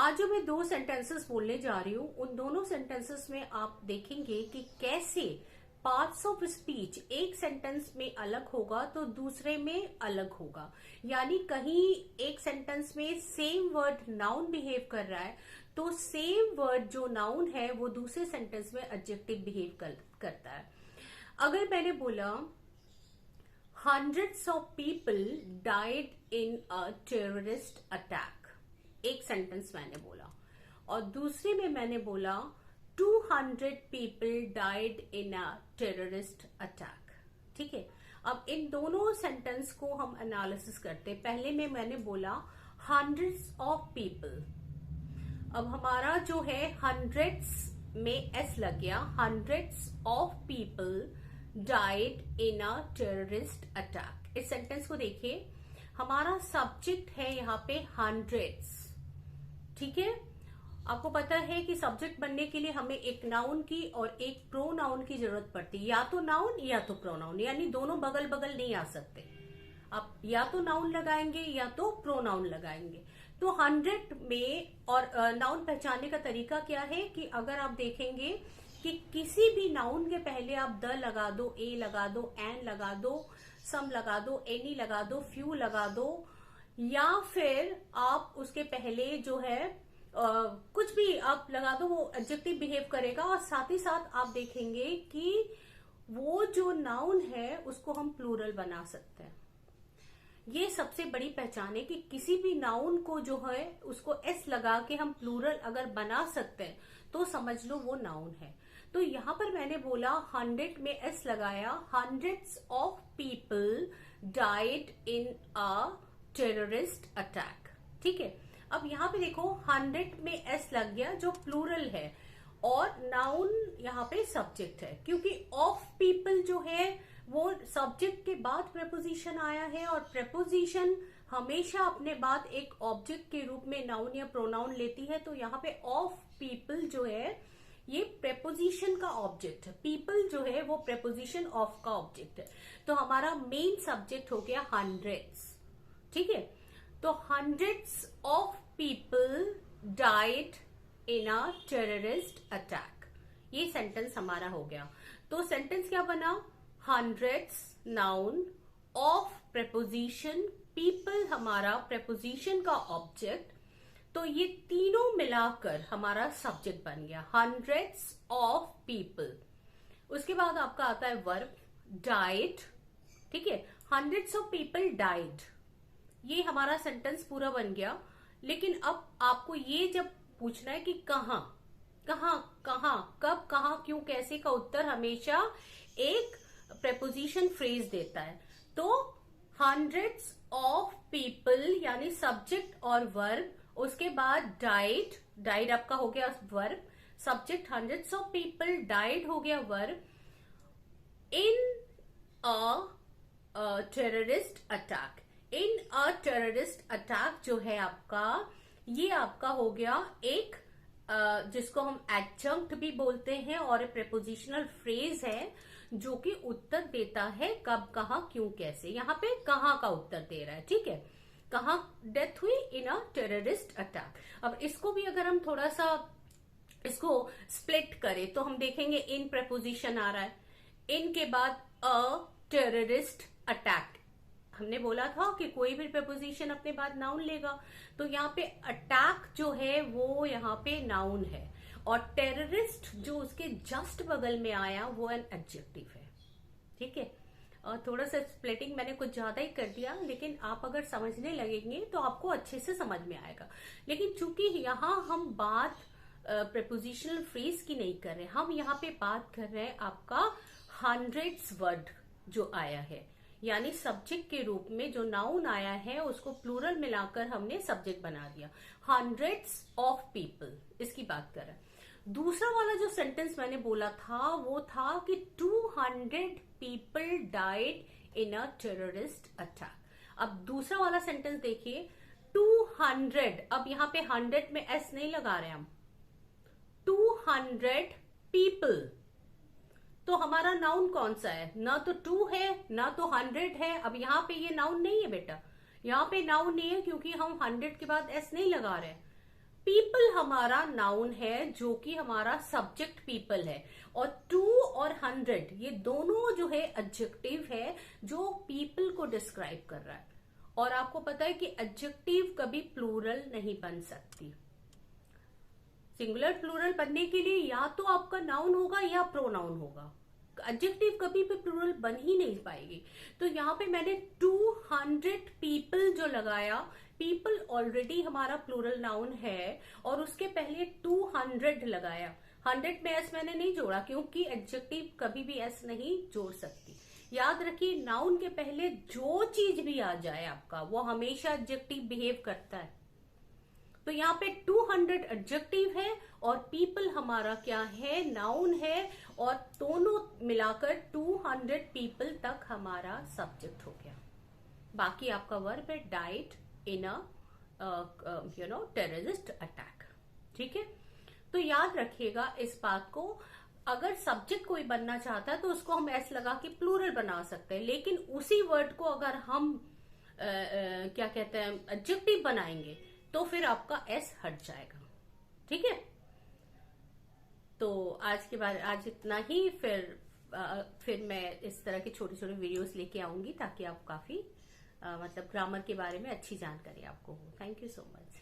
आज जो मैं दो सेंटेंसेस बोलने जा रही हूँ उन दोनों सेंटेंसेस में आप देखेंगे कि कैसे पार्ट्स ऑफ स्पीच एक सेंटेंस में अलग होगा तो दूसरे में अलग होगा। यानी कहीं एक सेंटेंस में सेम वर्ड नाउन बिहेव कर रहा है तो सेम वर्ड जो नाउन है वो दूसरे सेंटेंस में एडजेक्टिव बिहेव करता है। अगर मैंने बोला hundreds of people died in a terrorist attack, एक सेंटेंस मैंने बोला, और दूसरे में मैंने बोला 200 people died in a terrorist attack। ठीक है, अब इन दोनों सेंटेंस को हम एनालिसिस करते। पहले में मैंने बोला hundreds of people, अब हमारा जो है hundreds में s लग गया, hundreds of people died in a terrorist attack। इस सेंटेंस को देखिए, हमारा सब्जेक्ट है यहाँ पे hundreds। ठीक है, आपको पता है कि सब्जेक्ट बनने के लिए हमें एक नाउन की और एक प्रोनाउन की जरूरत पड़ती है, या तो नाउन या तो प्रोनाउन, यानी दोनों बगल बगल नहीं आ सकते। आप या तो नाउन लगाएंगे या तो प्रोनाउन लगाएंगे। तो 100 में और नाउन पहचानने का तरीका क्या है कि अगर आप देखेंगे कि किसी भी नाउन के पहले आप द लगा दो, ए लगा दो, एन लगा दो, सम लगा दो, एनी लगा दो, फ्यू लगा दो, या फिर आप उसके पहले जो है कुछ भी आप लगा दो, वो एडजेक्टिव बिहेव करेगा। और साथ ही साथ आप देखेंगे कि वो जो नाउन है उसको हम प्लूरल बना सकते हैं। ये सबसे बड़ी पहचान है कि किसी भी नाउन को जो है उसको एस लगा के हम प्लूरल अगर बना सकते हैं तो समझ लो वो नाउन है। तो यहां पर मैंने बोला 100 में एस लगाया, hundreds of people died in a terrorist attack। ठीक है, अब यहाँ पे देखो 100 में एस लग गया जो प्लूरल है और नाउन यहाँ पे सब्जेक्ट है, क्योंकि ऑफ पीपल जो है वो सब्जेक्ट के बाद प्रेपोजिशन आया है और प्रेपोजिशन हमेशा अपने बाद एक ऑब्जेक्ट के रूप में नाउन या प्रोनाउन लेती है। तो यहाँ पे ऑफ पीपल जो है ये प्रेपोजिशन का ऑब्जेक्ट है, पीपल जो है वो प्रेपोजिशन ऑफ का ऑब्जेक्ट है। तो हमारा मेन सब्जेक्ट हो गया hundreds। ठीक है, तो hundreds of people died in a terrorist attack, ये सेंटेंस हमारा हो गया। तो सेंटेंस क्या बना, hundreds noun, of preposition, people हमारा preposition का ऑब्जेक्ट, तो ये तीनों मिलाकर हमारा सब्जेक्ट बन गया hundreds of people। उसके बाद आपका आता है वर्ब died। ठीक है, hundreds of people died, ये हमारा सेंटेंस पूरा बन गया। लेकिन अब आपको ये जब पूछना है कि कहाँ कहाँ कहाँ, कब, कहाँ, क्यों, कैसे का उत्तर हमेशा एक प्रेपोजिशन फ्रेज देता है। तो hundreds of people यानी सब्जेक्ट और वर्ब, उसके बाद died, died आपका हो गया verb, subject hundreds of people died हो गया verb, in a terrorist attack, in a terrorist attack जो है आपका, ये आपका हो गया एक जिसको हम एडजंक्ट भी बोलते हैं और प्रेपोजिशनल फ्रेज है जो कि उत्तर देता है कब, कहाँ, क्यों, कैसे। यहाँ पे कहाँ का उत्तर दे रहा है। ठीक है, कहाँ डेथ हुई, इन अ टेररिस्ट अटैक। अब इसको भी अगर हम थोड़ा सा इसको स्प्लिट करें तो हम देखेंगे इन प्रेपोजिशन आ रहा है, इन के बाद अ टेररिस्ट अटैक। हमने बोला था कि कोई भी प्रेपोजिशन अपने बाद नाउन लेगा, तो यहाँ पे अटैक जो है वो यहाँ पे नाउन है और टेररिस्ट जो उसके जस्ट बगल में आया वो एन एडजेक्टिव है। ठीक है, और थोड़ा सा स्प्लिटिंग मैंने कुछ ज्यादा ही कर दिया, लेकिन आप अगर समझने लगेंगे तो आपको अच्छे से समझ में आएगा। लेकिन चूंकि यहाँ हम बात प्रेपोजिशनल फ्रेज की नहीं कर रहे, हम यहाँ पे बात कर रहे हैं आपका hundreds वर्ड जो आया है, यानी सब्जेक्ट के रूप में जो नाउन आया है उसको प्लूरल मिलाकर हमने सब्जेक्ट बना दिया। hundreds of people, इसकी बात कर रहे हैं। दूसरा वाला जो सेंटेंस मैंने बोला था वो था कि 200 people died in a terrorist attack। अब दूसरा वाला सेंटेंस देखिए 200, अब यहाँ पे 100 में एस नहीं लगा रहे हम, 200 people, तो हमारा नाउन कौन सा है, ना तो 2 है ना तो 100 है। अब यहाँ पे ये नाउन नहीं है बेटा, यहाँ पे नाउन नहीं है क्योंकि हम 100 के बाद एस नहीं लगा रहे। पीपल हमारा नाउन है जो कि हमारा सब्जेक्ट पीपल है, और 2 और 100 ये दोनों जो है एडजेक्टिव है जो पीपल को डिस्क्राइब कर रहा है। और आपको पता है कि एडजेक्टिव कभी प्लूरल नहीं बन सकती। सिंगुलर प्लूरल बनने के लिए या तो आपका नाउन होगा या प्रोनाउन होगा, एडजेक्टिव कभी भी प्लूरल बन ही नहीं पाएगी। तो यहाँ पे मैंने 200 पीपल जो लगाया, पीपल ऑलरेडी हमारा प्लूरल नाउन है और उसके पहले 200 लगाया। 100 में एस मैंने नहीं जोड़ा क्योंकि एडजेक्टिव कभी भी एस नहीं जोड़ सकती। याद रखिए, नाउन के पहले जो चीज भी आ जाए आपका, वो हमेशा एडजेक्टिव बिहेव करता है। तो यहाँ पे 200 एडजेक्टिव है और पीपल हमारा क्या है, नाउन है, और दोनों मिलाकर 200 पीपल तक हमारा सब्जेक्ट हो गया। बाकी आपका वर्ब है died in a terrorist attack. ठीक है, तो याद रखिएगा इस बात को। अगर सब्जेक्ट कोई बनना चाहता है तो उसको हम एस लगा के प्लूरल बना सकते हैं, लेकिन उसी वर्ड को अगर हम क्या कहते हैं एडजेक्टिव बनाएंगे तो फिर आपका एस हट जाएगा। ठीक है, तो आज के बाद आज इतना ही। फिर मैं इस तरह के छोटे छोटे वीडियोस लेके आऊंगी ताकि आप काफी मतलब ग्रामर के बारे में अच्छी जानकारी आपको हो। Thank you so much.